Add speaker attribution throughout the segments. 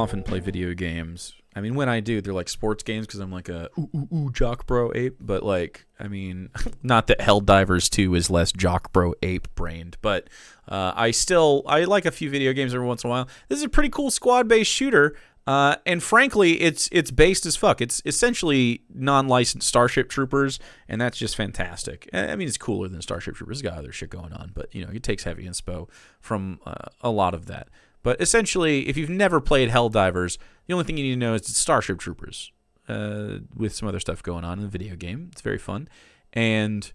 Speaker 1: often play video games. I mean, when I do, they're like sports games because I'm like a jock bro ape. But like, I mean, not that Helldivers 2 is less jock bro ape brained, but I like a few video games every once in a while. This is a pretty cool squad based shooter. And frankly, it's based as fuck. It's essentially non-licensed Starship Troopers, and that's just fantastic. I mean, it's cooler than Starship Troopers. It's got other shit going on, but you know, it takes heavy inspo from a lot of that. But essentially, if you've never played Helldivers, the only thing you need to know is it's Starship Troopers with some other stuff going on in the video game. It's very fun, and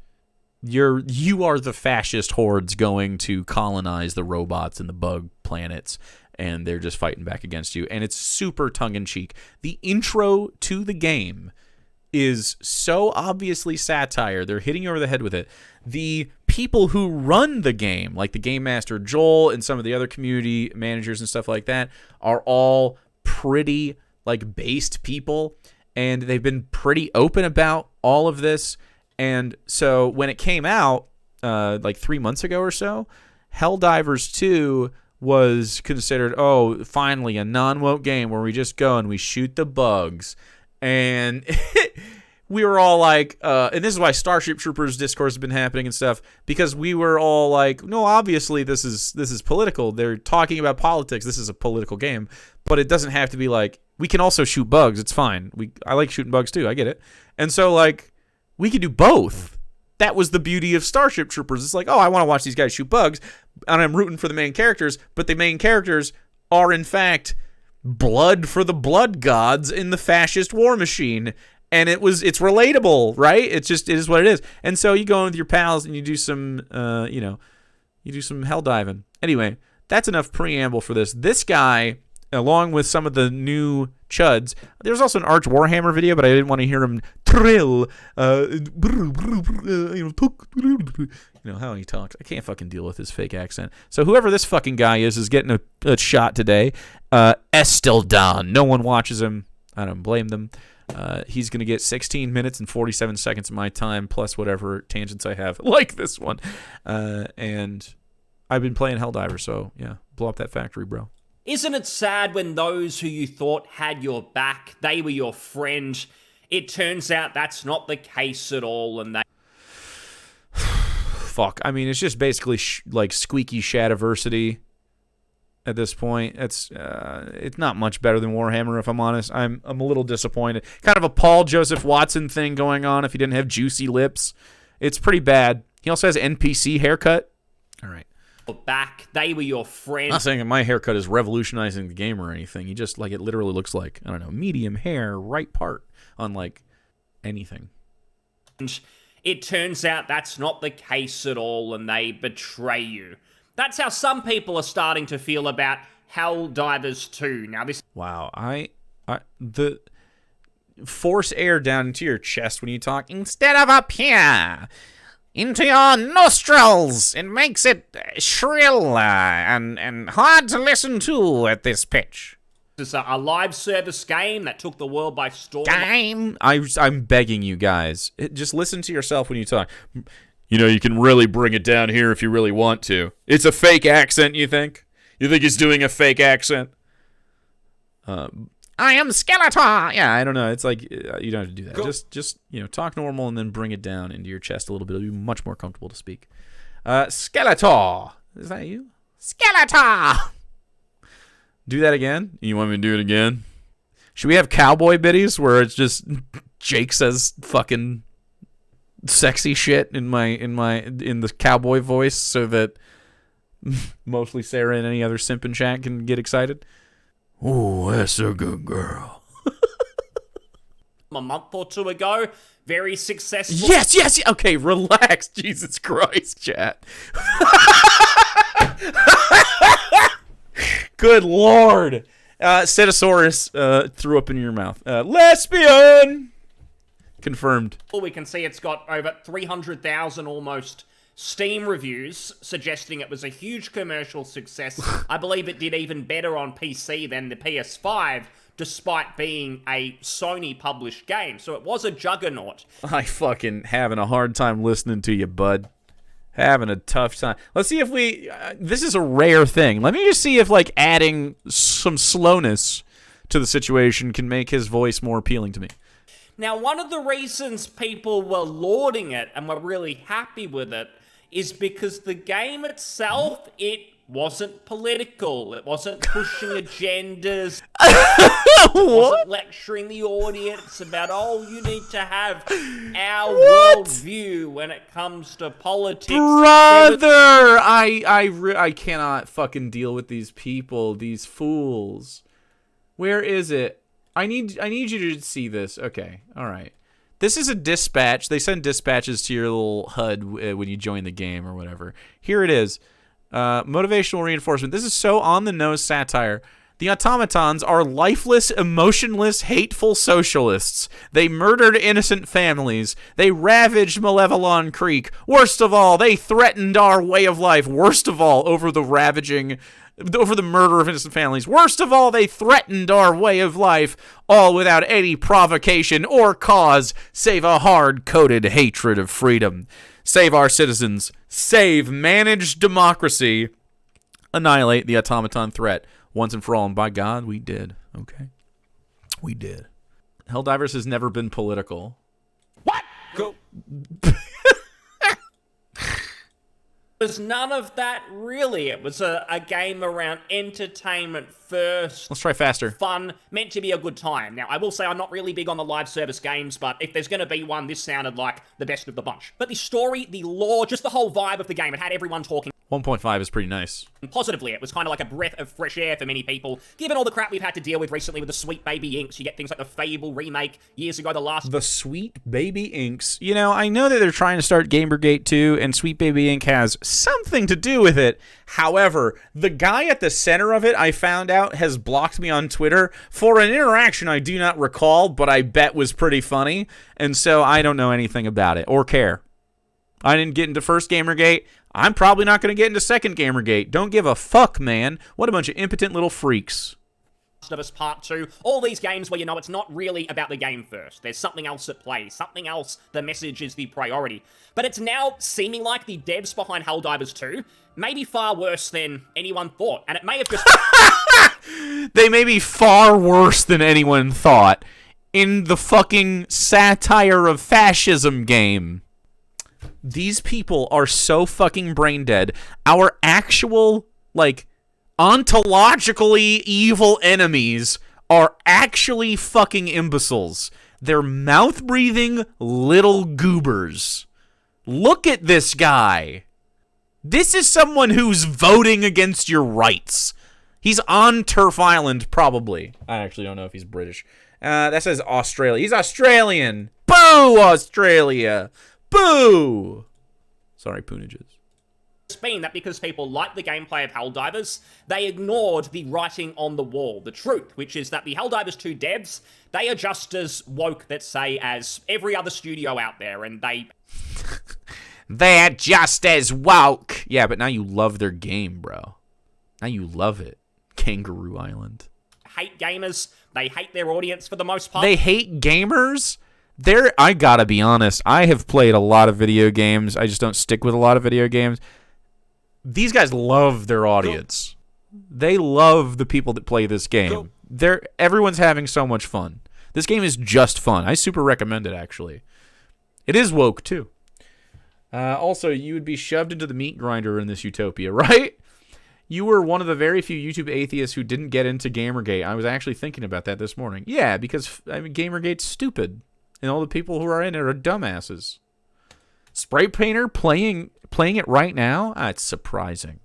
Speaker 1: you are the fascist hordes going to colonize the robots and the bug planets, and they're just fighting back against you, and it's super tongue-in-cheek. The intro to the game is so obviously satire. They're hitting you over the head with it. The people who run the game, like the game master Joel and some of the other community managers and stuff like that, are all pretty like based people, and they've been pretty open about all of this. And so when it came out like 3 months ago or so, Helldivers 2 was considered, oh, finally a non-woke game where we just go and we shoot the bugs. And we were all like, and this is why Starship Troopers discourse has been happening and stuff, because we were all like, no, obviously this is political. They're talking about politics. This is a political game, but it doesn't have to be like, we can also shoot bugs. It's fine. I like shooting bugs too. I get it. And so like, we could do both. That was the beauty of Starship Troopers. It's like, oh, I want to watch these guys shoot bugs, and I'm rooting for the main characters, but the main characters are, in fact, blood for the blood gods in the fascist war machine. And it's relatable, right? It is what it is. And so you go in with your pals and you do some, you do some hell diving. Anyway, that's enough preamble for this. This guy, along with some of the new chuds, there's also an Arch Warhammer video, but I didn't want to hear him trill. You know how he talks. I can't fucking deal with his fake accent. So whoever this fucking guy is getting a shot today. Esteldan. No one watches him. I don't blame them. He's going to get 16 minutes and 47 seconds of my time, plus whatever tangents I have, like this one. And I've been playing Helldivers, so yeah, blow up that factory, bro.
Speaker 2: Isn't it sad when those who you thought had your back, they were your friend, it turns out that's not the case at all, and they...
Speaker 1: Fuck. I mean, it's just basically like squeaky Shadiversity at this point. It's not much better than Warhammer, if I'm honest. I'm a little disappointed. Kind of a Paul Joseph Watson thing going on if he didn't have juicy lips. It's pretty bad. He also has NPC haircut. All right.
Speaker 2: Back, they were your friend.
Speaker 1: I'm not saying that my haircut is revolutionizing the game or anything. He just, like, it literally looks like, I don't know, medium hair, right part on, like, anything.
Speaker 2: It turns out that's not the case at all, and they betray you. That's how some people are starting to feel about Helldivers 2. Now this...
Speaker 1: Wow, the force air down into your chest when you talk instead of up here. Into your nostrils. It makes it shrill and hard to listen to at this pitch.
Speaker 2: This is a live service game that took the world by storm.
Speaker 1: I'm begging you guys. Just listen to yourself when you talk. You know, you can really bring it down here if you really want to. It's a fake accent, you think? You think he's doing a fake accent? I am Skeletor. Yeah, I don't know. It's like you don't have to do that. Go. Just talk normal and then bring it down into your chest a little bit. It'll be much more comfortable to speak. Skeletor. Is that you? Skeletor. Do that again. You want me to do it again? Should we have cowboy biddies where it's just Jake says fucking sexy shit in the cowboy voice so that mostly Sarah and any other simp in chat can get excited? Oh, that's a good girl.
Speaker 2: A month or two ago, very successful.
Speaker 1: Yes. Okay, relax. Jesus Christ, chat. Good Lord. Cetosaurus threw up in your mouth. Lesbian. Confirmed.
Speaker 2: We can see it's got over 300,000 almost Steam reviews suggesting it was a huge commercial success. I believe it did even better on PC than the PS5, despite being a Sony-published game. So it was a juggernaut.
Speaker 1: I fucking having a hard time listening to you, bud. Having a tough time. Let's see if we... this is a rare thing. Let me just see if, like, adding some slowness to the situation can make his voice more appealing to me.
Speaker 2: Now, one of the reasons people were lauding it and were really happy with it is because the game itself, it wasn't political. It wasn't pushing agendas. It wasn't lecturing the audience about, you need to have our worldview when it comes to politics.
Speaker 1: Brother! I cannot fucking deal with these people, these fools. Where is it? I need you to see this. Okay, all right. This is a dispatch. They send dispatches to your little HUD when you join the game or whatever. Here it is. Motivational reinforcement. This is so on-the-nose satire. The automatons are lifeless, emotionless, hateful socialists. They murdered innocent families. They ravaged Malevelon Creek. Worst of all, they threatened our way of life. Worst of all, over the murder of innocent families. Worst of all, they threatened our way of life, all without any provocation or cause, save a hard-coded hatred of freedom. Save our citizens. Save managed democracy. Annihilate the automaton threat once and for all. And by God, we did. Okay? We did. Helldivers has never been political.
Speaker 2: What? Go. Was none of that, really. It was a game around entertainment first.
Speaker 1: Let's try faster.
Speaker 2: Fun, meant to be a good time. Now, I will say I'm not really big on the live service games, but if there's going to be one, this sounded like the best of the bunch. But the story, the lore, just the whole vibe of the game, it had everyone talking.
Speaker 1: 1.5 is pretty nice.
Speaker 2: Positively, it was kind of like a breath of fresh air for many people. Given all the crap we've had to deal with recently with the Sweet Baby Inks, you get things like the Fable remake years ago,
Speaker 1: The Sweet Baby Inks. You know, I know that they're trying to start Gamergate 2, and Sweet Baby Ink has something to do with it. However, the guy at the center of it, I found out, has blocked me on Twitter for an interaction I do not recall, but I bet was pretty funny, and so I don't know anything about it, or care. I didn't get into first Gamergate. I'm probably not going to get into second Gamergate. Don't give a fuck, man. What a bunch of impotent little freaks.
Speaker 2: Of Us Part 2, all these games where it's not really about the game first. There's something else at play, something else, the message is the priority. But it's now seeming like the devs behind Helldivers 2 may be far worse than anyone thought, and it may have just...
Speaker 1: They may be far worse than anyone thought in the fucking satire of fascism game. These people are so fucking brain dead. Our actual, ontologically evil enemies are actually fucking imbeciles. They're mouth-breathing little goobers. Look at this guy. This is someone who's voting against your rights. He's on Turf Island, probably. I actually don't know if he's British. That says Australia. He's Australian. Boo, Australia. Boo! Sorry, Poonages.
Speaker 2: It's been that because people like the gameplay of Helldivers, they ignored the writing on the wall, the truth, which is that the Helldivers 2 devs, they are just as woke, let's say, as every other studio out there, and they...
Speaker 1: They're just as woke! Yeah, but now you love their game, bro. Now you love it. Kangaroo Island.
Speaker 2: Hate gamers. They hate their audience for the most part.
Speaker 1: They hate gamers? I gotta be honest, I have played a lot of video games. I just don't stick with a lot of video games. These guys love their audience. They love the people that play this game. Everyone's having so much fun. This game is just fun. I super recommend it, actually. It is woke, too. Also, you would be shoved into the meat grinder in this utopia, right? You were one of the very few YouTube atheists who didn't get into Gamergate. I was actually thinking about that this morning. Yeah, because Gamergate's stupid. And all the people who are in it are dumbasses. Spray Painter playing it right now? It's surprising.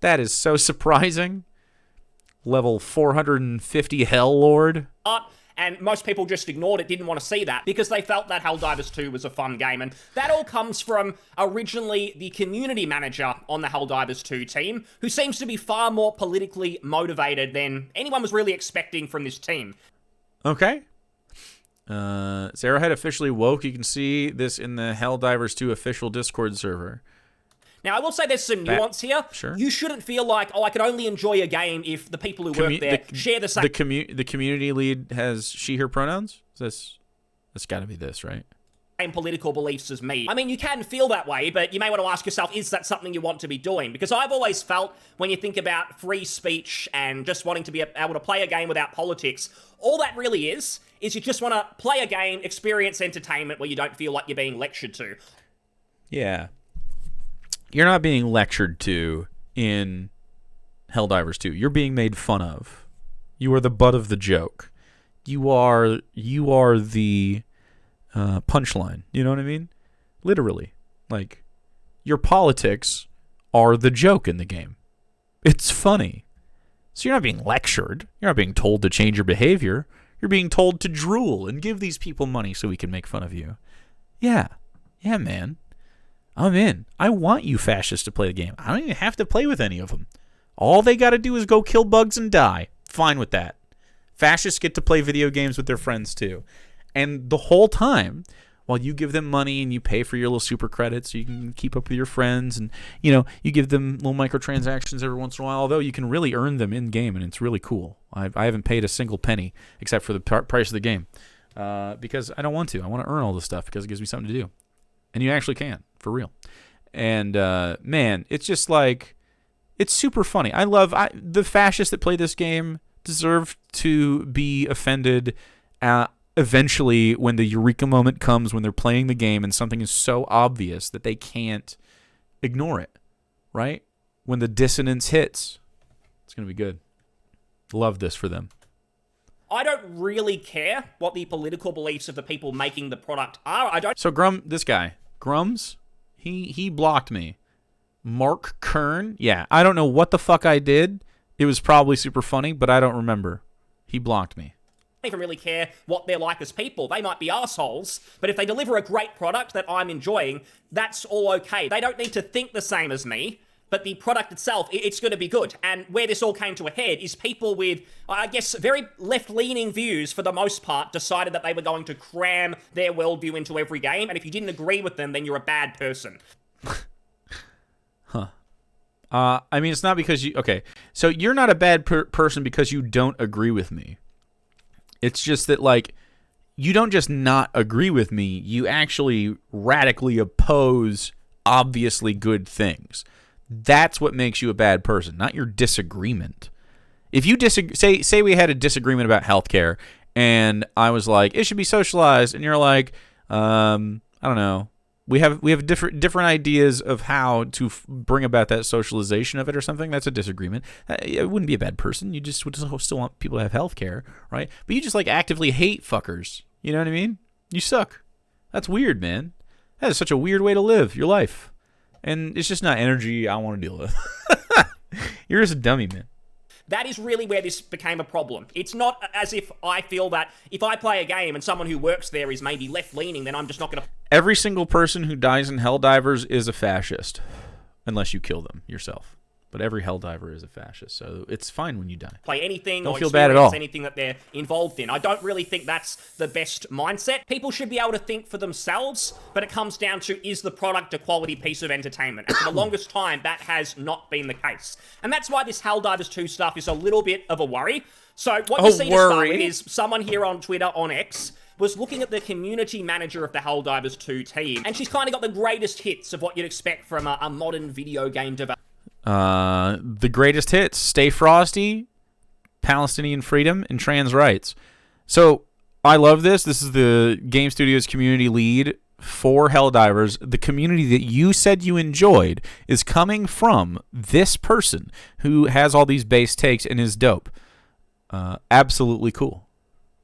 Speaker 1: That is so surprising. Level 450 Hell Lord.
Speaker 2: And most people just ignored it, didn't want to see that, because they felt that Helldivers 2 was a fun game. And that all comes from originally the community manager on the Helldivers 2 team, who seems to be far more politically motivated than anyone was really expecting from this team.
Speaker 1: Okay. Is Arrowhead officially woke? You can see this in the Helldivers 2 official Discord server.
Speaker 2: Now, I will say there's some nuance here.
Speaker 1: Sure.
Speaker 2: You shouldn't feel like, I can only enjoy a game if the people who work there share the same...
Speaker 1: The community lead has she, her pronouns? That's got to be this, right?
Speaker 2: same political beliefs as me. I mean, you can feel that way, but you may want to ask yourself, is that something you want to be doing? Because I've always felt, when you think about free speech and just wanting to be able to play a game without politics, all that really is you just want to play a game, experience entertainment where you don't feel like you're being lectured to.
Speaker 1: Yeah. You're not being lectured to in Helldivers 2. You're being made fun of. You are the butt of the joke. You are the punchline. You know what I mean? Literally. Like, your politics are the joke in the game. It's funny. So you're not being lectured. You're not being told to change your behavior. You're being told to drool and give these people money so we can make fun of you. Yeah. Yeah, man. I'm in. I want you fascists to play the game. I don't even have to play with any of them. All they got to do is go kill bugs and die. Fine with that. Fascists get to play video games with their friends too. And the whole time, while you give them money and you pay for your little super credits so you can keep up with your friends, and you give them little microtransactions every once in a while, although you can really earn them in game, and it's really cool. I haven't paid a single penny except for the price of the game because I don't want to. I want to earn all this stuff because it gives me something to do. And you actually can, for real. And man, it's just like, it's super funny. The fascists that play this game deserve to be offended eventually when the eureka moment comes, when they're playing the game and something is so obvious that they can't ignore it, right? When the dissonance hits, it's going to be good. Love this for them.
Speaker 2: I don't really care what the political beliefs of the people making the product are.
Speaker 1: So this guy, Grums, he blocked me. Mark Kern, yeah, I don't know what the fuck I did. It was probably super funny, but I don't remember. He blocked me.
Speaker 2: I don't even really care what they're like as people. They might be assholes, but if they deliver a great product that I'm enjoying, that's all okay. They don't need to think the same as me, but the product itself, it's going to be good. And where this all came to a head is people with, I guess, very left-leaning views, for the most part, decided that they were going to cram their worldview into every game, and if you didn't agree with them, then you're a bad person.
Speaker 1: Huh. I mean, it's not because you... Okay, so you're not a bad person because you don't agree with me. It's just that, like, you don't just not agree with me, you actually radically oppose obviously good things. That's what makes you a bad person, not your disagreement. If you say we had a disagreement about healthcare, and I was like, it should be socialized, and you're like, I don't know, we have different ideas of how to bring about that socialization of it or something. That's a disagreement. It wouldn't be a bad person. You just would still want people to have healthcare, right? But you just like actively hate fuckers. You know what I mean? You suck. That's weird, man. That is such a weird way to live your life. And it's just not energy I want to deal with. You're just a dummy, man.
Speaker 2: That is really where this became a problem. It's not as if I feel that if I play a game and someone who works there is maybe left-leaning, then I'm just not going to...
Speaker 1: Every single person who dies in Helldivers is a fascist, unless you kill them yourself. But every Helldiver is a fascist, so it's fine when you die.
Speaker 2: Play anything
Speaker 1: don't
Speaker 2: or
Speaker 1: feel bad at all.
Speaker 2: Anything that they're involved in. I don't really think that's the best mindset. People should be able to think for themselves, but it comes down to, is the product a quality piece of entertainment? And for the longest time, that has not been the case. And that's why this Helldivers 2 stuff is a little bit of a worry. So what you see to start with is someone here on Twitter, on X, was looking at the community manager of the Helldivers 2 team, and she's kind of got the greatest hits of what you'd expect from a modern video game developer.
Speaker 1: The greatest hits: Stay Frosty, Palestinian Freedom, and Trans Rights. So I love this. This is the Game Studios community lead for Helldivers. The community that you said you enjoyed is coming from this person who has all these base takes and is dope. Absolutely cool.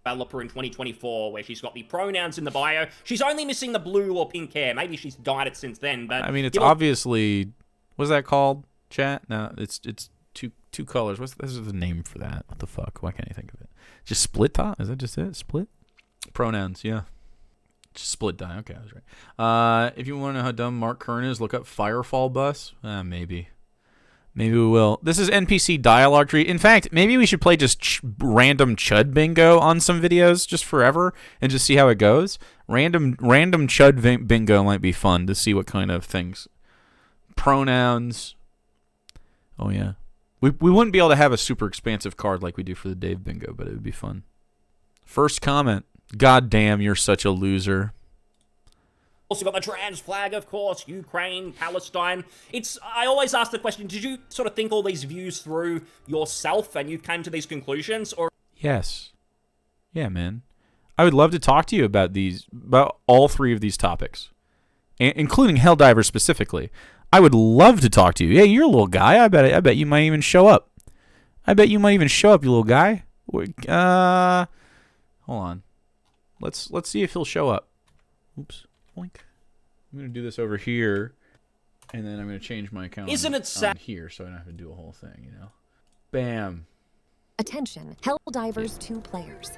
Speaker 2: Developer in 2024, where she's got the pronouns in the bio. She's only missing the blue or pink hair. Maybe she's dyed it since then. But
Speaker 1: I mean, it's obviously, what's that called? Chat? No, it's two colors. This is the name for that? What the fuck? Why can't I think of it? Just split top? Is that just it? Split? Pronouns, yeah. Just split dye. Okay, I was right. If you want to know how dumb Mark Kern is, look up Firefall Bus. Maybe. Maybe we will. This is NPC dialogue tree. In fact, maybe we should play just random Chud bingo on some videos just forever and just see how it goes. Random Chud bingo might be fun to see what kind of things. Pronouns. Oh, yeah. We wouldn't be able to have a super expansive card like we do for the Dave bingo, but it would be fun. First comment. God damn, you're such a loser.
Speaker 2: Also got the trans flag, of course, Ukraine, Palestine. I always ask the question, did you sort of think all these views through yourself and you came to these conclusions? Or
Speaker 1: Yes. Yeah, man. I would love to talk to you about all three of these topics, including Helldivers specifically. I would love to talk to you. Yeah, you're a little guy. I bet you might even show up. You little guy. Hold on. Let's see if he'll show up. Oops. Boink. I'm going to do this over here, and then I'm going to change my account
Speaker 2: Isn't it sad?
Speaker 1: here so I don't have to do a whole thing, Bam.
Speaker 3: Attention, Helldivers 2 players.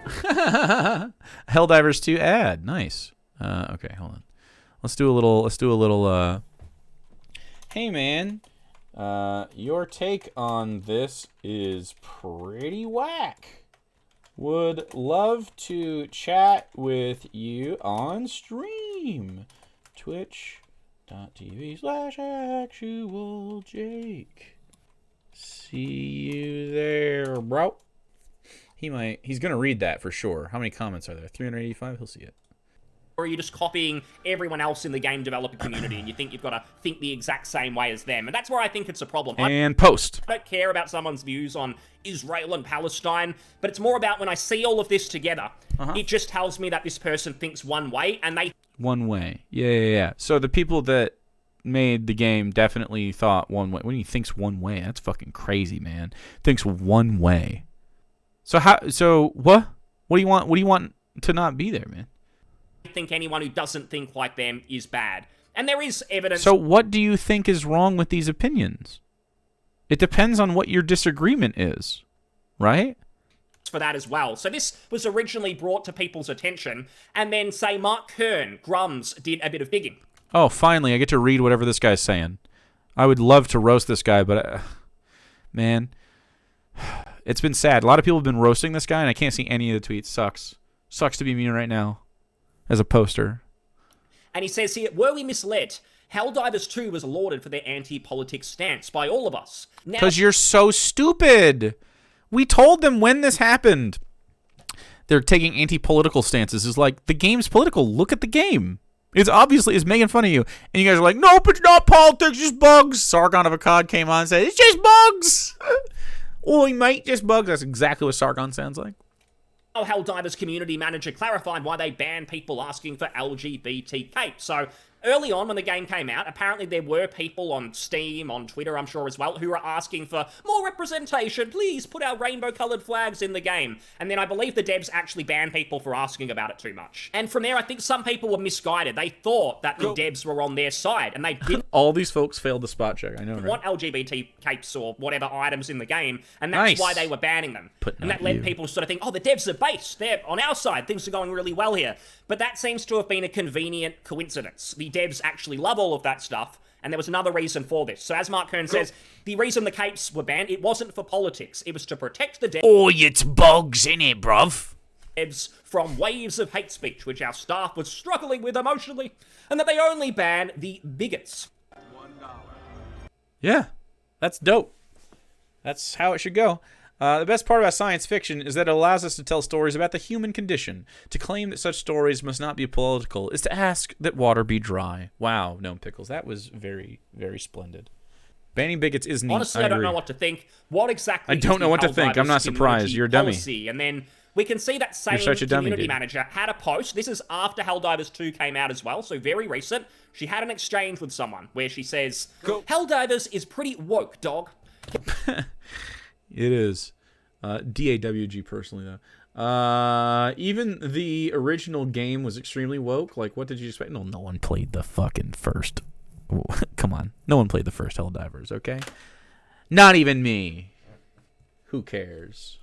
Speaker 1: Helldivers 2 ad. Nice. Okay, hold on. Let's do a little hey man, your take on this is pretty whack. Would love to chat with you on stream. Twitch.tv/actualjake. See you there, bro. He's gonna read that for sure. How many comments are there? 385? He'll see it.
Speaker 2: or are you just copying everyone else in the game developer community and you think you've got to think the exact same way as them? And that's where I think it's a problem.
Speaker 1: And post.
Speaker 2: I don't care about someone's views on Israel and Palestine, but it's more about when I see all of this together, it just tells me that this person thinks one way and they...
Speaker 1: One way. Yeah. So the people that made the game definitely thought one way. When he thinks one way, that's fucking crazy, man. Thinks one way. So what? What do you want? What do you want to not be there, man?
Speaker 2: I think anyone who doesn't think like them is bad. And there is evidence...
Speaker 1: So what do you think is wrong with these opinions? It depends on what your disagreement is, right?
Speaker 2: For that as well. So this was originally brought to people's attention, and then, say, Mark Kern, Grums, did a bit of digging.
Speaker 1: Oh, finally, I get to read whatever this guy's saying. I would love to roast this guy, but, man, it's been sad. A lot of people have been roasting this guy, and I can't see any of the tweets. Sucks to be me right now as a poster.
Speaker 2: And he says here, were we misled? Helldivers 2 was lauded for their anti-politics stance by all of us.
Speaker 1: Because you're so stupid. We told them when this happened. They're taking anti-political stances. It's like, the game's political. Look at the game. It's making fun of you. And you guys are like, nope, it's not politics, it's just bugs. Sargon of Akkad came on and said, it's just bugs. Oi, mate, just bugs. That's exactly what Sargon sounds like.
Speaker 2: Helldivers community manager clarified why they banned people asking for LGBT cape. So early on when the game came out, apparently there were people on Steam, on Twitter, I'm sure as well, who were asking for more representation. Please put our rainbow-coloured flags in the game. And then I believe the devs actually banned people for asking about it too much. And from there, I think some people were misguided. They thought that the devs were on their side, and they didn't.
Speaker 1: All these folks failed the spot check, I know, right?
Speaker 2: Want LGBT capes or whatever items in the game, and that's why they were banning them. And that led people to sort of think, oh, the devs are base. They're on our side. Things are going really well here. But that seems to have been a convenient coincidence. The devs actually love all of that stuff, and there was another reason for this. So as Mark Kern says, the reason the capes were banned, it wasn't for politics. It was to protect the devs.
Speaker 1: Oh, it's bugs, innit, bruv?
Speaker 2: Devs from waves of hate speech, which our staff was struggling with emotionally, and that they only ban the bigots.
Speaker 1: Yeah, that's dope. That's how it should go. The best part about science fiction is that it allows us to tell stories about the human condition. To claim that such stories must not be political is to ask that water be dry. Wow, Gnome Pickles, that was very, very splendid. Banning bigots is neat.
Speaker 2: Honestly, I don't know what to think. What exactly?
Speaker 1: I don't know what to think. I'm not surprised. You're a dummy.
Speaker 2: Policy? And then we can see that same community manager had a post. This is after Helldivers 2 came out as well, so very recent. She had an exchange with someone where she says, Helldivers is pretty woke, dog.
Speaker 1: It is. DAWG personally, though. Even the original game was extremely woke. Like, what did you expect? No one played the fucking first. Come on. No one played the first Helldivers, okay? Not even me. Who cares?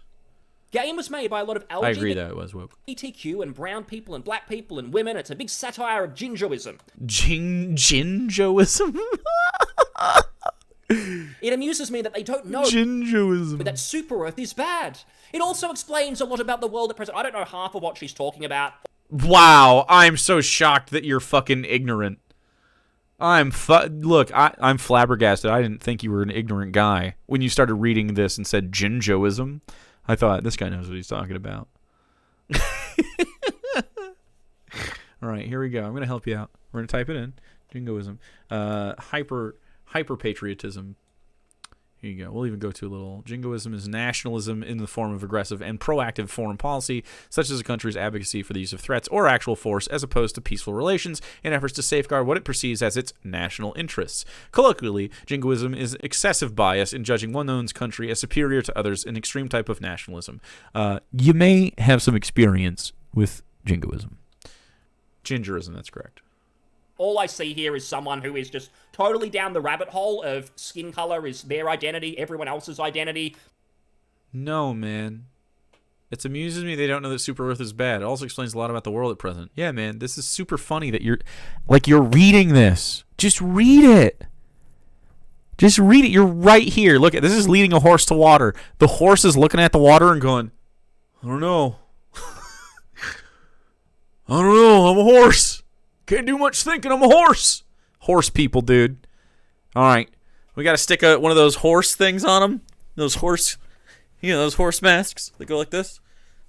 Speaker 2: Game was made by a lot of
Speaker 1: I agree that it was woke.
Speaker 2: LGBTQ and brown people and black people and women. It's a big satire of gingerism.
Speaker 1: Gingerism?
Speaker 2: It amuses me that they don't know that Super Earth is bad. It also explains a lot about the world at present. I don't know half of what she's talking about.
Speaker 1: Wow, I'm so shocked that you're fucking ignorant. I'm flabbergasted. I didn't think you were an ignorant guy. When you started reading this and said Jinjoism, I thought, this guy knows what he's talking about. All right, here we go. I'm going to help you out. We're going to type it in. Jingoism. Hyper patriotism. Here you go. We'll even go to a little. Jingoism is nationalism in the form of aggressive and proactive foreign policy, such as a country's advocacy for the use of threats or actual force as opposed to peaceful relations in efforts to safeguard what it perceives as its national interests. Colloquially, Jingoism is excessive bias in judging one one's country as superior to others, an extreme type of nationalism. You may have some experience with Jingoism. Gingerism, that's correct.
Speaker 2: All I see here is someone who is just totally down the rabbit hole of skin color is their identity, everyone else's identity.
Speaker 1: No, man. It amuses me they don't know that Super Earth is bad. It also explains a lot about the world at present. Yeah, man, this is super funny that you're reading this. Just read it. Just read it. You're right here. Look, this is leading a horse to water. The horse is looking at the water and going, I don't know. I don't know. I'm a horse. Can't do much thinking. I'm a horse. Horse people, dude. All right. We got to stick one of those horse things on them. Those horse masks that go like this.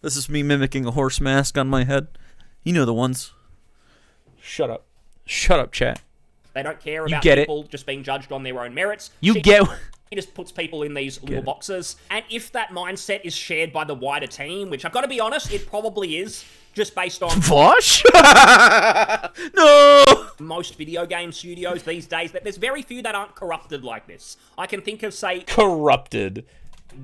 Speaker 1: This is me mimicking a horse mask on my head. You know the ones. Shut up. Shut up, chat.
Speaker 2: They don't care about people just being judged on their own merits.
Speaker 1: He
Speaker 2: just puts people in these little boxes. And if that mindset is shared by the wider team, which I've got to be honest, it probably is, just based on
Speaker 1: Vosh? No!
Speaker 2: Most video game studios these days, that there's very few that aren't corrupted like this. I can think of, say,
Speaker 1: corrupted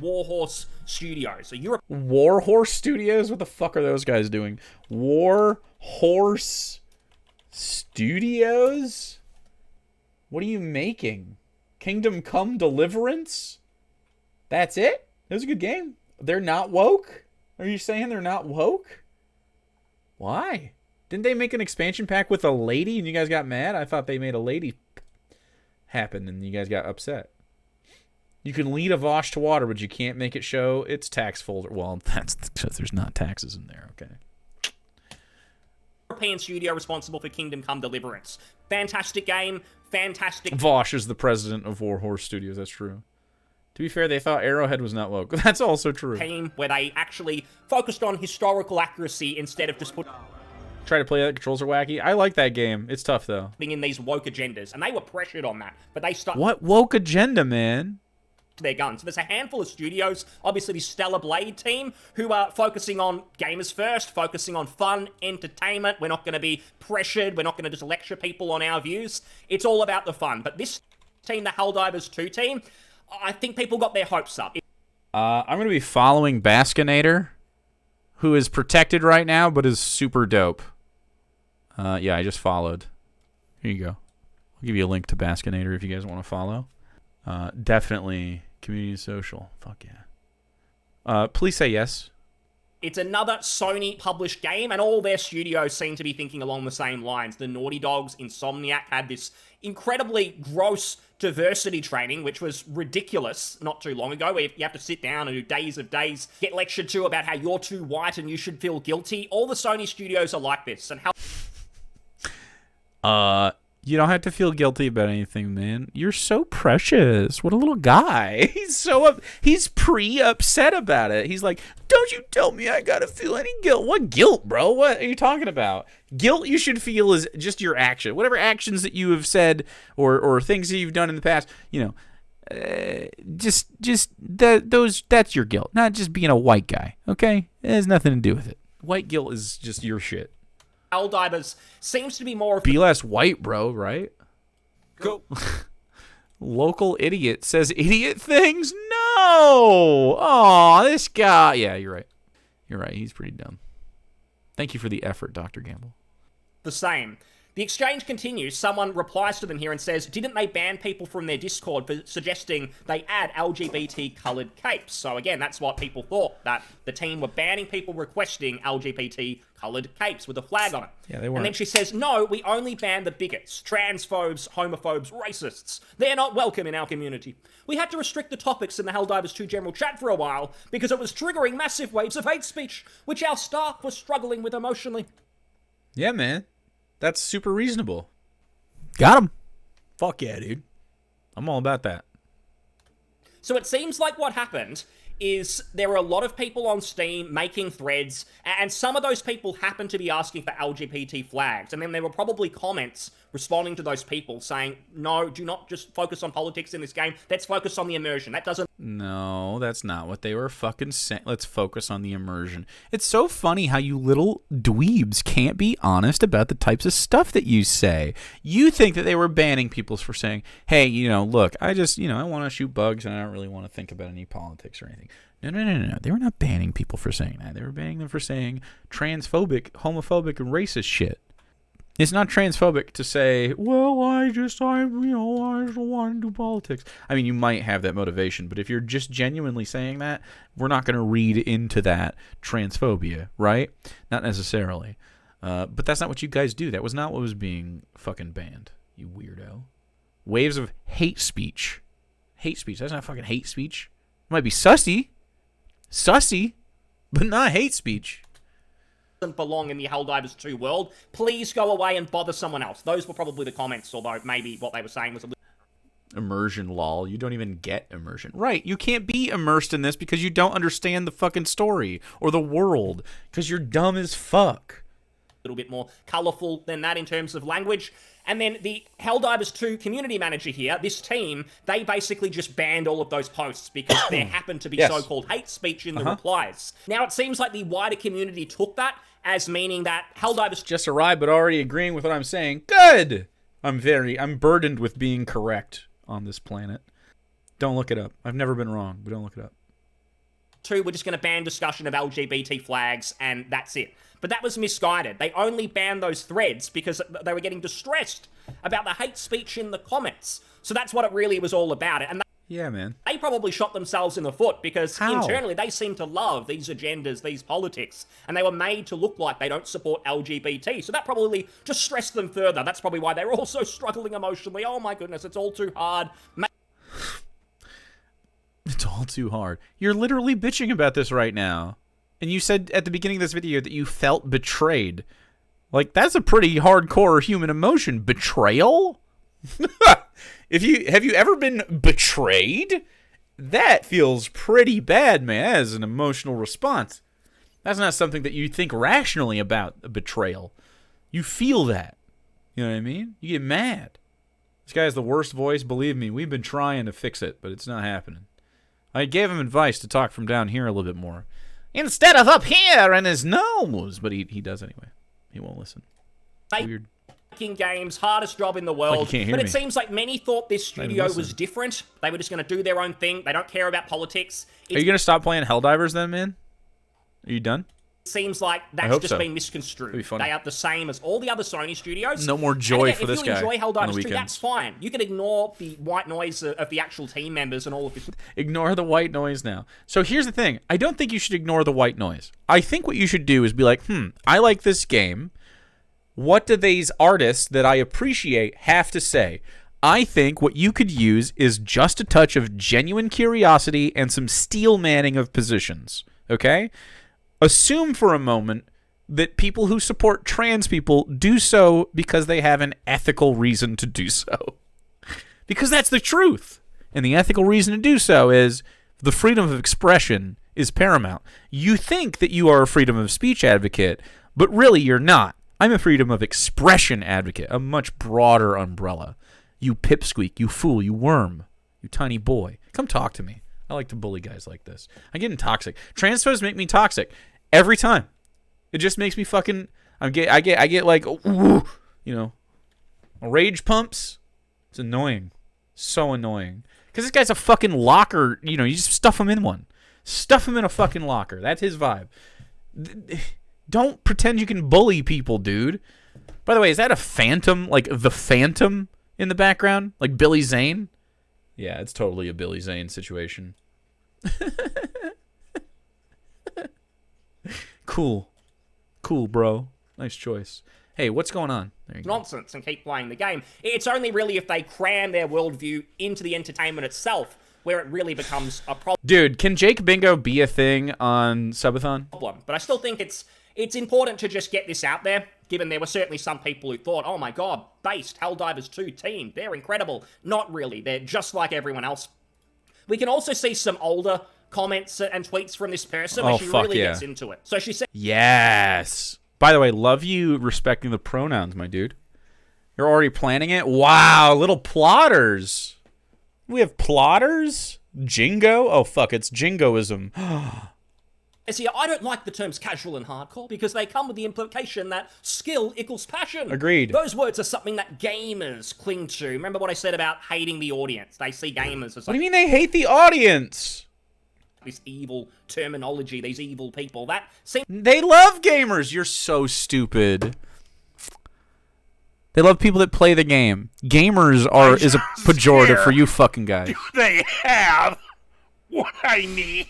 Speaker 2: Warhorse Studios. So you're
Speaker 1: Warhorse Studios? What the fuck are those guys doing? Warhorse Studios? What are you making? Kingdom Come Deliverance? That's it? It was a good game. They're not woke? Are you saying they're not woke? Why? Didn't they make an expansion pack with a lady and you guys got mad? I thought they made a lady happen and you guys got upset. You can lead a Vosh to water, but you can't make it show its tax folder. Well, that's because there's not taxes in there, okay.
Speaker 2: European studio responsible for Kingdom Come Deliverance. Fantastic game, fantastic.
Speaker 1: Vosh is the president of Warhorse Studios, that's true. To be fair, they thought Arrowhead was not woke. That's also true.
Speaker 2: Team where they actually focused on historical accuracy instead of just
Speaker 1: try to play that. Controls are wacky. I like that game. It's tough, though.
Speaker 2: Being in these woke agendas, and they were pressured on that, but they stuck.
Speaker 1: What woke agenda, man?
Speaker 2: Their guns. So there's a handful of studios, obviously the Stellar Blade team, who are focusing on gamers first, focusing on fun, entertainment. We're not going to be pressured. We're not going to just lecture people on our views. It's all about the fun. But this team, the Helldivers 2 team, I think people got their hopes up.
Speaker 1: I'm going to be following Baskinator, who is protected right now, but is super dope. Yeah, I just followed. Here you go. I'll give you a link to Baskinator if you guys want to follow. Definitely community social. Fuck yeah. Please say yes.
Speaker 2: It's another Sony-published game, and all their studios seem to be thinking along the same lines. The Naughty Dogs, Insomniac had this incredibly gross diversity training, which was ridiculous not too long ago, where you have to sit down and do days of days, get lectured to about how you're too white and you should feel guilty. All the Sony studios are like this, and how...
Speaker 1: You don't have to feel guilty about anything, man. You're so precious. What a little guy. He's pre-upset about it. He's like, don't you tell me I gotta feel any guilt. What guilt, bro? What are you talking about? Guilt you should feel is just your action. Whatever actions that you have said or things that you've done in the past, that's your guilt. Not just being a white guy, okay? It has nothing to do with it. White guilt is just your shit.
Speaker 2: Helldivers seems to be more of...
Speaker 1: Be less white, bro, right?
Speaker 2: Go.
Speaker 1: Local idiot says idiot things? No! Aw, this guy... Yeah, you're right. You're right. He's pretty dumb. Thank you for the effort, Dr. Gamble.
Speaker 2: The same. The exchange continues. Someone replies to them here and says, didn't they ban people from their Discord for suggesting they add LGBT-coloured capes? So again, that's what people thought, that the team were banning people requesting LGBT-coloured capes with a flag on it.
Speaker 1: Yeah, they were.
Speaker 2: And then she says, no, we only ban the bigots, transphobes, homophobes, racists. They're not welcome in our community. We had to restrict the topics in the Helldivers 2 general chat for a while because it was triggering massive waves of hate speech, which our staff were struggling with emotionally.
Speaker 1: Yeah, man. That's super reasonable. Got him. Fuck yeah, dude. I'm all about that.
Speaker 2: So it seems like what happened is there are a lot of people on Steam making threads, and some of those people happen to be asking for LGBT flags, and then there were probably comments responding to those people saying, no, do not just focus on politics in this game, let's focus on the immersion. That doesn't...
Speaker 1: No, that's not what they were fucking saying. Let's focus on the immersion. It's so funny how you little dweebs can't be honest about the types of stuff that you say. You think that they were banning people for saying, hey, look, I just, I want to shoot bugs and I don't really want to think about any politics or anything. No. They were not banning people for saying that. They were banning them for saying transphobic, homophobic, and racist shit. It's not transphobic to say, well, I just don't want to do politics. I mean, you might have that motivation, but if you're just genuinely saying that, we're not going to read into that transphobia, right? Not necessarily. But that's not what you guys do. That was not what was being fucking banned, you weirdo. Waves of hate speech. Hate speech. That's not fucking hate speech. It might be sussy, but not hate speech.
Speaker 2: Belong in the Helldivers 2 world. Please go away and bother someone else. Those were probably the comments, although maybe what they were saying was a little...
Speaker 1: Immersion, lol. You don't even get immersion. Right, you can't be immersed in this because you don't understand the fucking story or the world because you're dumb as fuck.
Speaker 2: A little bit more colorful than that in terms of language. And then the Helldivers 2 community manager here, this team, they basically just banned all of those posts because there happened to be so-called hate speech in the replies. Now, it seems like the wider community took that as meaning that Helldivers
Speaker 1: just arrived, but already agreeing with what I'm saying. Good! I'm burdened with being correct on this planet. Don't look it up. I've never been wrong, but don't look it up.
Speaker 2: 2, we're just going to ban discussion of LGBT flags, and that's it. But that was misguided. They only banned those threads because they were getting distressed about the hate speech in the comments. So that's what it really was all about. And
Speaker 1: yeah, man.
Speaker 2: They probably shot themselves in the foot because
Speaker 1: How?
Speaker 2: Internally they seem to love these agendas, these politics, and they were made to look like they don't support LGBT. So that probably just stressed them further. That's probably why they're also struggling emotionally. Oh my goodness, it's all too hard.
Speaker 1: It's all too hard. You're literally bitching about this right now. And you said at the beginning of this video that you felt betrayed. Like, that's a pretty hardcore human emotion. Betrayal? Have you ever been betrayed? That feels pretty bad, man. That is an emotional response. That's not something that you think rationally about, a betrayal. You feel that. You know what I mean? You get mad. This guy has the worst voice. Believe me, we've been trying to fix it, but it's not happening. I gave him advice to talk from down here a little bit more. Instead of up here in his nose. But he does anyway. He won't listen. Weird.
Speaker 2: Making games, hardest job in the world.
Speaker 1: Like you can't hear
Speaker 2: but it
Speaker 1: me.
Speaker 2: Seems like many thought this studio was different. They were just going to do their own thing. They don't care about politics.
Speaker 1: Are you going to stop playing Helldivers then, man? Are you done?
Speaker 2: It seems like that's just been misconstrued.
Speaker 1: Be funny.
Speaker 2: They are the same as all the other Sony studios.
Speaker 1: No more joy
Speaker 2: again,
Speaker 1: for this guy.
Speaker 2: If you enjoy
Speaker 1: on the
Speaker 2: Helldivers 2,
Speaker 1: weekends.
Speaker 2: that's fine. You can ignore the white noise of the actual team members and all of this.
Speaker 1: Ignore the white noise now. So here's the thing. I don't think you should ignore the white noise. I think what you should do is be like, I like this game. What do these artists that I appreciate have to say? I think what you could use is just a touch of genuine curiosity and some steel manning of positions. Okay? Assume for a moment that people who support trans people do so because they have an ethical reason to do so. Because that's the truth. And the ethical reason to do so is the freedom of expression is paramount. You think that you are a freedom of speech advocate, but really you're not. I'm a freedom of expression advocate, a much broader umbrella. You pipsqueak, you fool, you worm, you tiny boy. Come talk to me. I like to bully guys like this. I'm getting toxic. Transphobes make me toxic every time. It just makes me fucking. I get like, ooh, rage pumps. It's annoying, so annoying. Because this guy's a fucking locker. You just stuff him in one. Stuff him in a fucking locker. That's his vibe. Don't pretend you can bully people, dude. By the way, is that a Phantom? Like the Phantom in the background? Like Billy Zane? Yeah, it's totally a Billy Zane situation. Cool, bro. Nice choice. Hey, what's going on? There you go.
Speaker 2: Nonsense and keep playing the game. It's only really if they cram their worldview into the entertainment itself where it really becomes a problem.
Speaker 1: Dude, can Jake Bingo be a thing on Subathon?
Speaker 2: But I still think it's important to just get this out there, given there were certainly some people who thought, oh my god, based Helldivers 2 team, they're incredible. Not really, they're just like everyone else. We can also see some older comments and tweets from this person
Speaker 1: Oh,
Speaker 2: where she
Speaker 1: fuck
Speaker 2: really
Speaker 1: yeah.
Speaker 2: gets into it. So she said,
Speaker 1: Yes. By the way, love you respecting the pronouns, my dude. You're already planning it? Wow, little plotters. We have plotters? Jingo? Oh, fuck, it's jingoism.
Speaker 2: see, I don't like the terms casual and hardcore because they come with the implication that skill equals passion.
Speaker 1: Agreed.
Speaker 2: Those words are something that gamers cling to. Remember what I said about hating the audience? They see gamers as
Speaker 1: What do you mean they hate the audience?
Speaker 2: this evil terminology, these evil people. That seems
Speaker 1: They love gamers. You're so stupid. They love people that play the game. Gamers is a pejorative for you fucking guys.
Speaker 4: They have what I need.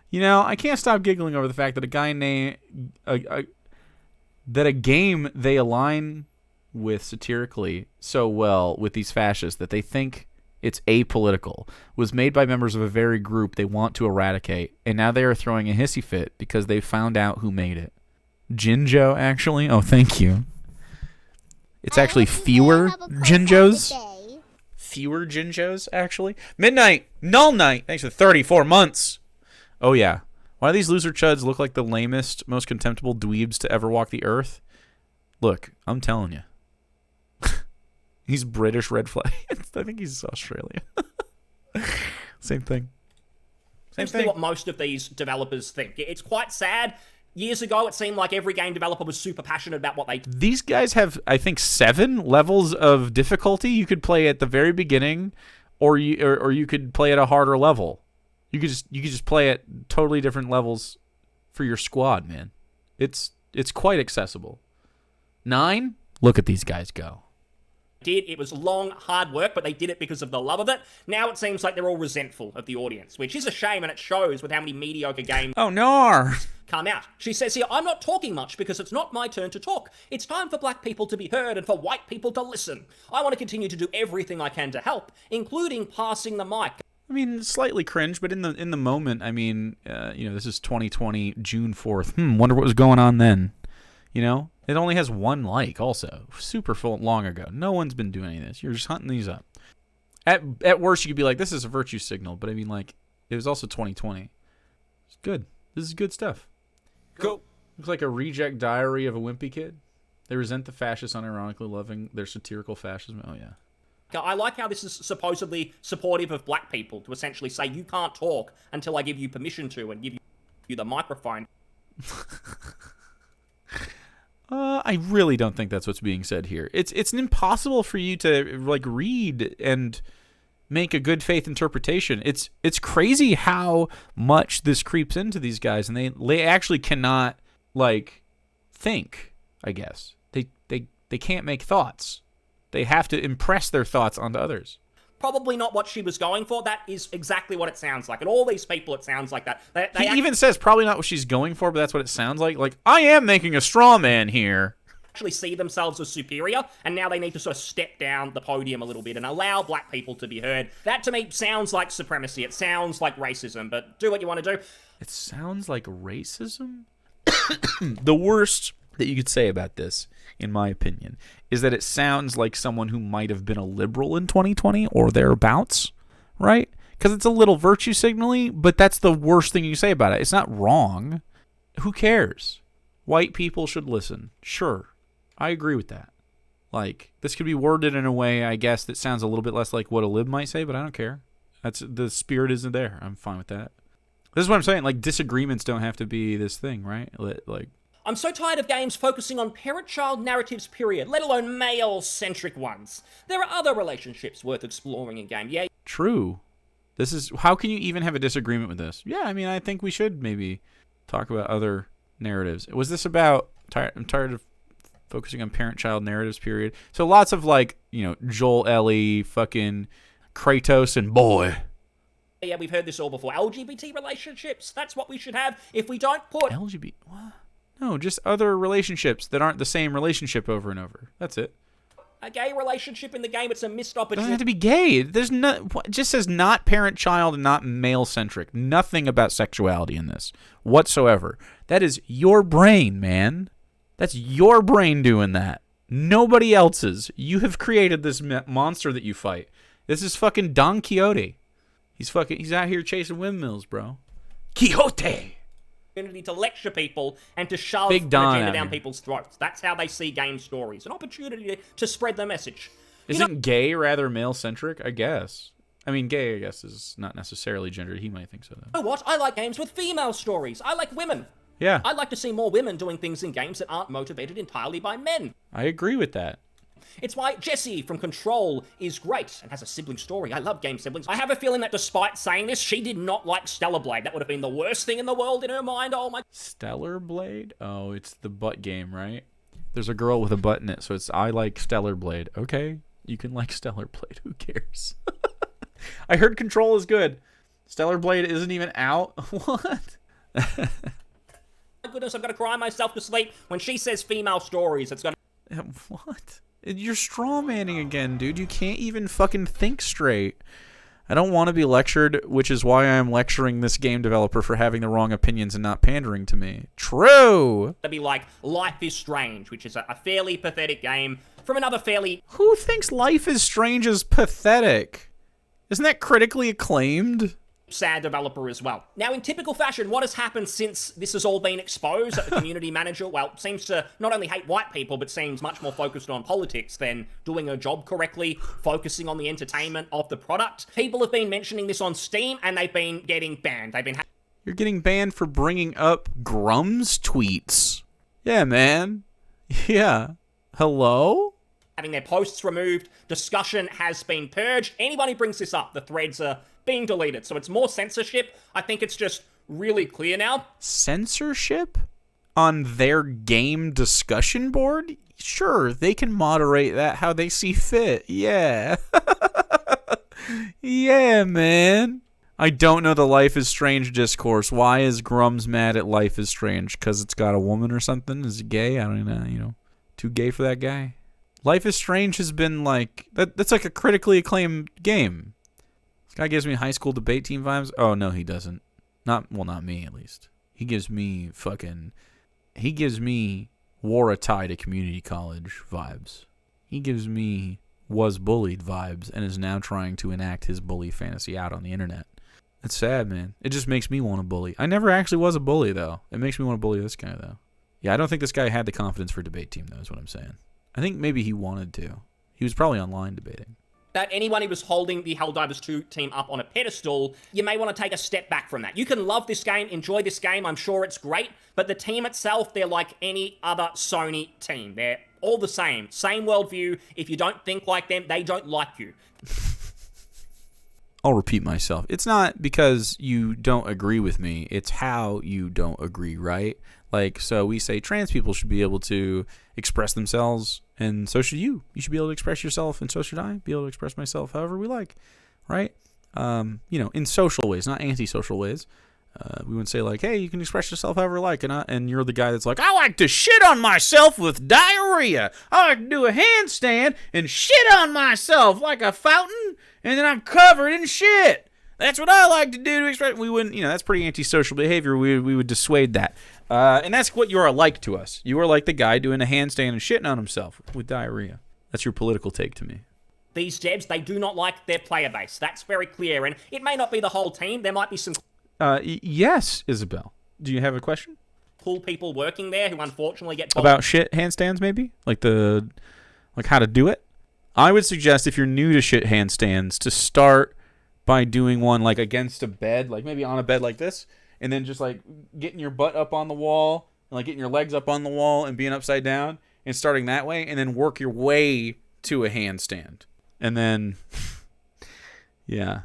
Speaker 1: You know, I can't stop giggling over the fact that that a game they align with satirically so well with these fascists that they think it's apolitical was made by members of a very group they want to eradicate, and now they are throwing a hissy fit because they found out who made it. Jinjo, actually? Oh, thank you. It's actually fewer Jinjos. Fewer Jinjos, actually. Midnight, Null Night, thanks for 34 months. Oh, yeah. Why do these loser chuds look like the lamest, most contemptible dweebs to ever walk the earth? Look, I'm telling you. He's British red flag. I think he's Australian. Same thing. Same
Speaker 2: to be
Speaker 1: thing.
Speaker 2: what most of these developers think. It's quite sad. Years ago, it seemed like every game developer was super passionate about what they did.
Speaker 1: These guys have, I think, 7 levels of difficulty. You could play at the very beginning, or you could play at a harder level. You could just play at totally different levels for your squad, man. It's quite accessible. 9? Look at these guys go.
Speaker 2: It was long, hard work, but they did it because of the love of it. Now it seems like they're all resentful of the audience, which is a shame, and it shows with how many mediocre games
Speaker 1: Oh, no.
Speaker 2: come out. She says here, I'm not talking much because it's not my turn to talk. It's time for black people to be heard and for white people to listen. I want to continue to do everything I can to help, including passing the mic.
Speaker 1: I mean, slightly cringe, but in the moment, I mean, this is 2020, June 4th. Wonder what was going on then. You know? It only has 1 like, also. Super long ago. No one's been doing any of this. You're just hunting these up. At worst, you could be like, this is a virtue signal. But I mean, like, it was also 2020. It's good. This is good stuff.
Speaker 4: Go.
Speaker 1: Looks like a reject diary of a wimpy kid. They resent the fascists unironically loving their satirical fascism. Oh, yeah.
Speaker 2: I like how this is supposedly supportive of black people to essentially say you can't talk until I give you permission to and give you the microphone.
Speaker 1: I really don't think that's what's being said here. It's impossible for you to like read and make a good faith interpretation. It's crazy how much this creeps into these guys, and they actually cannot like think. I guess they can't make thoughts. They have to impress their thoughts onto others.
Speaker 2: Probably not what she was going for. That is exactly what it sounds like. And all these people, it sounds like that. They
Speaker 1: He even says probably not what she's going for, but that's what it sounds like. Like, I am making a straw man here.
Speaker 2: actually see themselves as superior, and now they need to sort of step down the podium a little bit and allow black people to be heard. That, to me, sounds like supremacy. It sounds like racism, but do what you want to do.
Speaker 1: It sounds like racism? The worst that you could say about this, in my opinion, is that it sounds like someone who might have been a liberal in 2020 or thereabouts, right? Because it's a little virtue signaling, but that's the worst thing you say about it. It's not wrong. Who cares? White people should listen. Sure. I agree with that. Like, this could be worded in a way, I guess, that sounds a little bit less like what a lib might say, but I don't care. The spirit isn't there. I'm fine with that. This is what I'm saying. Like, disagreements don't have to be this thing, right? Like,
Speaker 2: I'm so tired of games focusing on parent-child narratives, period, let alone male-centric ones. There are other relationships worth exploring in game. Yeah.
Speaker 1: True. This is, how can you even have a disagreement with this? Yeah, I mean, I think we should maybe talk about other narratives. Was this about, I'm tired of focusing on parent-child narratives, period. So lots of, like, Joel, Ellie, fucking Kratos, and boy.
Speaker 2: Yeah, we've heard this all before. LGBT relationships, that's what we should have. If we don't put
Speaker 1: LGBT, what? No, just other relationships that aren't the same relationship over and over. That's it.
Speaker 2: a gay relationship in the game, it's a missed
Speaker 1: It
Speaker 2: opportunity.
Speaker 1: doesn't have to be gay. There's no. It just says not parent-child and not male-centric. Nothing about sexuality in this whatsoever. That is your brain, man. That's your brain doing that. Nobody else's. You have created this monster that you fight. This is fucking Don Quixote. He's out here chasing windmills, bro.
Speaker 4: Quixote.
Speaker 2: Opportunity to lecture people and to shove
Speaker 1: Big
Speaker 2: an
Speaker 1: Don
Speaker 2: agenda
Speaker 1: out
Speaker 2: down
Speaker 1: here.
Speaker 2: people's throats. That's how they see game stories. An opportunity to spread the message.
Speaker 1: Isn't gay rather male-centric? I guess. I mean, gay, I guess, is not necessarily gendered. He might think so, though.
Speaker 2: You know what? I like games with female stories. I like women.
Speaker 1: Yeah,
Speaker 2: I'd like to see more women doing things in games that aren't motivated entirely by men.
Speaker 1: I agree with that.
Speaker 2: It's why Jessie from Control is great and has a sibling story. I love game siblings. I have a feeling that despite saying this, she did not like Stellar Blade. That would have been the worst thing in the world in her mind. Oh my...
Speaker 1: Stellar Blade? Oh, it's the butt game, right? There's a girl with a butt in it, so it's I like Stellar Blade. Okay, you can like Stellar Blade. Who cares? I heard Control is good. Stellar Blade isn't even out? What?
Speaker 2: My goodness, I'm gonna cry myself to sleep when she says female stories. It's gonna...
Speaker 1: What? You're strawmanning again, dude. You can't even fucking think straight. I don't want to be lectured, which is why I'm lecturing this game developer for having the wrong opinions and not pandering to me. True!
Speaker 2: be like Life is Strange, which is a fairly pathetic game from another fairly
Speaker 1: Who thinks Life is Strange is pathetic? Isn't that critically acclaimed?
Speaker 2: sad developer as well. Now, in typical fashion, what has happened since this has all been exposed? That the community manager, well, seems to not only hate white people, but seems much more focused on politics than doing her job correctly, focusing on the entertainment of the product. People have been mentioning this on Steam, and they've been getting banned. They've been...
Speaker 1: You're getting banned for bringing up Grum's tweets. Yeah, man. Yeah. Hello?
Speaker 2: having their posts removed. Discussion has been purged. Anyone who brings this up, the threads are being deleted. So it's more censorship. I think it's just really clear now.
Speaker 1: Censorship? On their game discussion board? Sure, they can moderate that how they see fit. Yeah. Yeah, man. I don't know the Life is Strange discourse. Why is Grum's mad at Life is Strange? Because it's got a woman or something? Is it gay? I don't know, too gay for that guy? Life is Strange has been like... That's like a critically acclaimed game. This guy gives me high school debate team vibes. Oh, no, he doesn't. Not me, at least. He gives me wore a tie to community college vibes. He gives me was bullied vibes and is now trying to enact his bully fantasy out on the internet. It's sad, man. It just makes me want to bully. I never actually was a bully, though. It makes me want to bully this guy, though. Yeah, I don't think this guy had the confidence for debate team, though, is what I'm saying. I think maybe he wanted to. He was probably online debating.
Speaker 2: That anyone who was holding the Helldivers 2 team up on a pedestal, you may want to take a step back from that. You can love this game, enjoy this game, I'm sure it's great, but the team itself, they're like any other Sony team. They're all the same worldview. If you don't think like them, they don't like you.
Speaker 1: I'll repeat myself. It's not because you don't agree with me. It's how you don't agree, right? Like, so we say trans people should be able to express themselves, and so should you. You should be able to express yourself, and so should I be able to express myself however we like, right? In social ways, not anti-social ways. We wouldn't say like, hey, you can express yourself however you like, and you're the guy that's like, I like to shit on myself with diarrhea. I like to do a handstand and shit on myself like a fountain, and then I'm covered in shit. That's what I like to do to express. We wouldn't, that's pretty antisocial behavior. We would dissuade that. And that's what you are like to us. You are like the guy doing a handstand and shitting on himself with diarrhea. That's your political take to me.
Speaker 2: These devs, they do not like their player base. That's very clear, and it may not be the whole team. There might be some
Speaker 1: Yes, Isabel. Do you have a question?
Speaker 2: cool people working there who unfortunately get told
Speaker 1: About shit handstands, maybe? Like how to do it? I would suggest if you're new to shit handstands to start by doing one like against a bed, like maybe on a bed like this, and then just like getting your butt up on the wall and like getting your legs up on the wall and being upside down and starting that way, and then work your way to a handstand. And then yeah.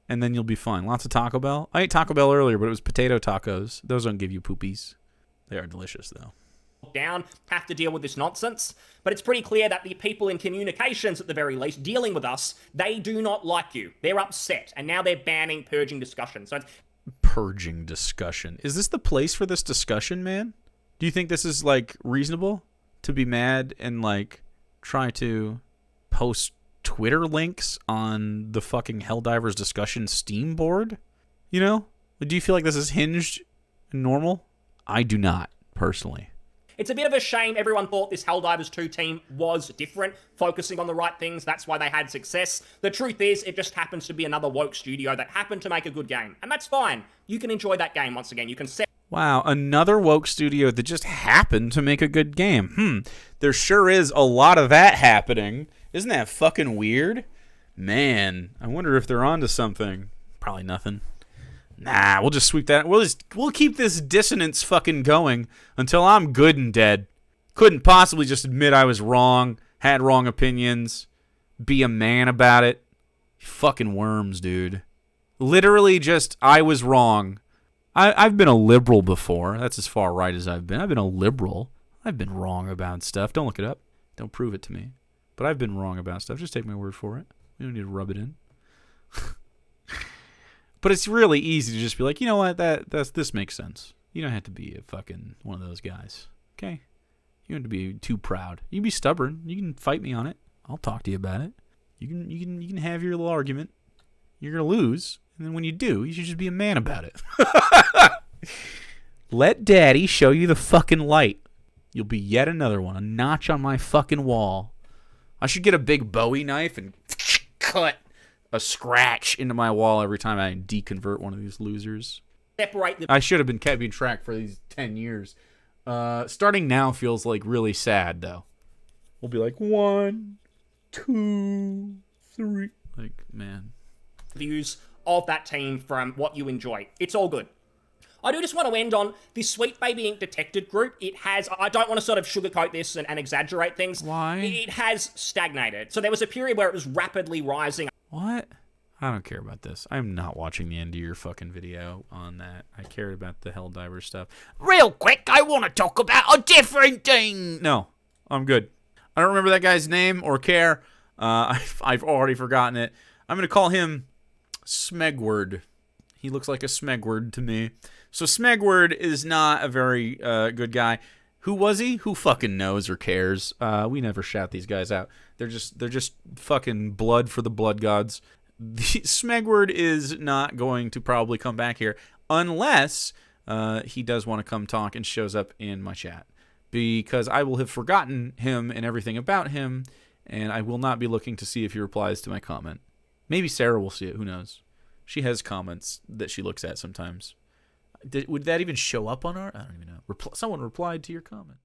Speaker 1: And then you'll be fine. Lots of Taco Bell. I ate Taco Bell earlier, but it was potato tacos. Those don't give you poopies. They are delicious, though.
Speaker 2: down, have to deal with this nonsense. But it's pretty clear that the people in communications, at the very least, dealing with us, they do not like you. They're upset, and now they're banning purging discussion. So it's
Speaker 1: Purging discussion. Is this the place for this discussion, man? Do you think this is, like, reasonable to be mad and, like, try to post Twitter links on the fucking Helldivers discussion Steam board? Do you feel like this is hinged and normal? I do not, personally.
Speaker 2: It's a bit of a shame everyone thought this Helldivers 2 team was different, focusing on the right things, that's why they had success. The truth is, it just happens to be another woke studio that happened to make a good game, and that's fine. You can enjoy that game once again. You can set...
Speaker 1: Wow, another woke studio that just happened to make a good game. There sure is a lot of that happening. Isn't that fucking weird? Man, I wonder if they're onto something. Probably nothing. Nah, we'll just sweep that. We'll keep this dissonance fucking going until I'm good and dead. Couldn't possibly just admit I was wrong, had wrong opinions, be a man about it. Fucking worms, dude. Literally just, I was wrong. I've been a liberal before. That's as far right as I've been. I've been a liberal. I've been wrong about stuff. Don't look it up. Don't prove it to me. But I've been wrong about stuff. Just take my word for it. We don't need to rub it in. But it's really easy to just be like, you know what, this makes sense. You don't have to be a fucking one of those guys. Okay? You don't have to be too proud. You can be stubborn. You can fight me on it. I'll talk to you about it. You can have your little argument. You're gonna lose. And then when you do, you should just be a man about it. Let daddy show you the fucking light. You'll be yet another one. A notch on my fucking wall. I should get a big Bowie knife and cut a scratch into my wall every time I deconvert one of these losers.
Speaker 2: Separate the...
Speaker 1: I should have been keeping track for these 10 years. Starting now feels like really sad, though. We'll be like 1, 2, 3. Like, man.
Speaker 2: Views of that team from what you enjoy. It's all good. I do just want to end on this Sweet Baby Inc. Detected group. It has, I don't want to sort of sugarcoat this and exaggerate things.
Speaker 1: Why?
Speaker 2: It has stagnated. So there was a period where it was rapidly rising.
Speaker 1: What? I don't care about this. I'm not watching the end of your fucking video on that. I cared about the Helldivers stuff. Real quick, I want to talk about a different thing. No, I'm good. I don't remember that guy's name or care. I've already forgotten it. I'm going to call him Smegward. He looks like a Smegward to me. So Smegward is not a very good guy. Who was he? Who fucking knows or cares? We never shout these guys out. They're just fucking blood for the blood gods. Smegward is not going to probably come back here unless he does want to come talk and shows up in my chat, because I will have forgotten him and everything about him, and I will not be looking to see if he replies to my comment. Maybe Sarah will see it. Who knows? She has comments that she looks at sometimes. Would that even show up on our? I don't even know. Someone replied to your comment.